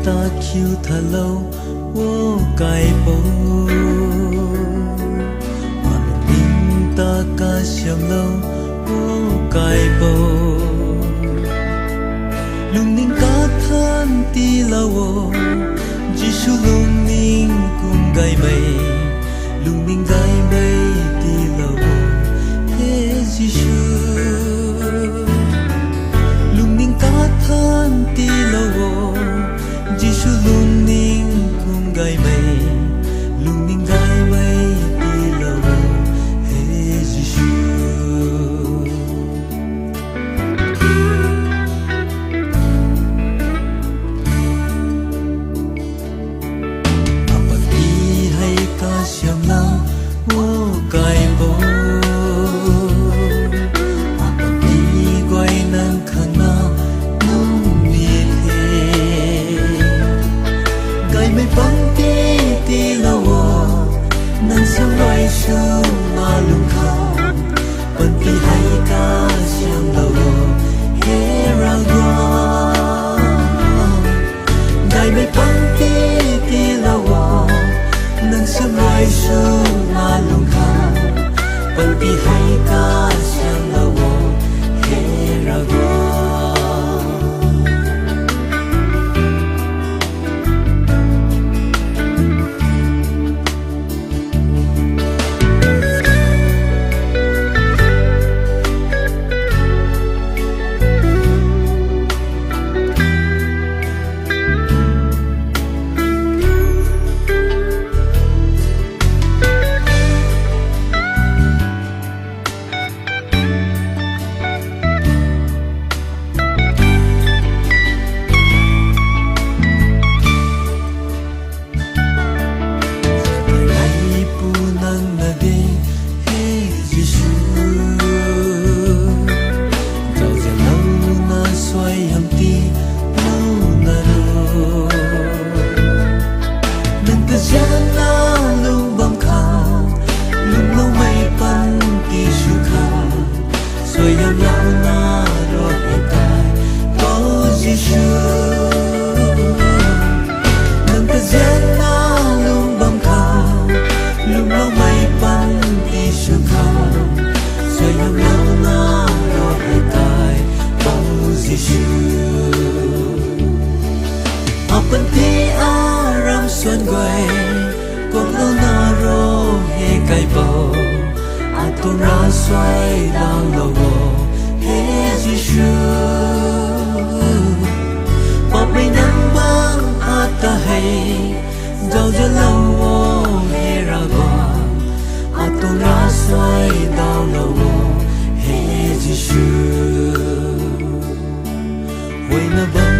ta khiêu thà lâu ô cài bầu mà mình ta ca xiêm lâu ô cài bầu lung ninh cá than ti lâu Giêsu lung ninh cùng gai mây lung ninh gai mây ti lâu he Giêsu lung ninh cá than ti lâu Giêsu lung ninh cùng gai mây lung ninh gai mây ti lâu he Giêsu xiêm lâu ô cài bầu apa đi quay nang khana nung mi thế gai mây băng ti lâu nang xiêm loài sương mà lung khao bận ti hay ca xiêm lâu he ra qua gai mây băng ti lâu nang xiêm loài sương mà lung khao bận ti hay ca xiêm lâu he ra qua upon ti aram xuân quay cuộc lâu na ro he cài bầu aton ra xoay đang lâu he Giêsu bọc mây nắng băng ata hay giàu cho lâu he ra qua aton ra xoay đang lâu he Giêsu quay na băng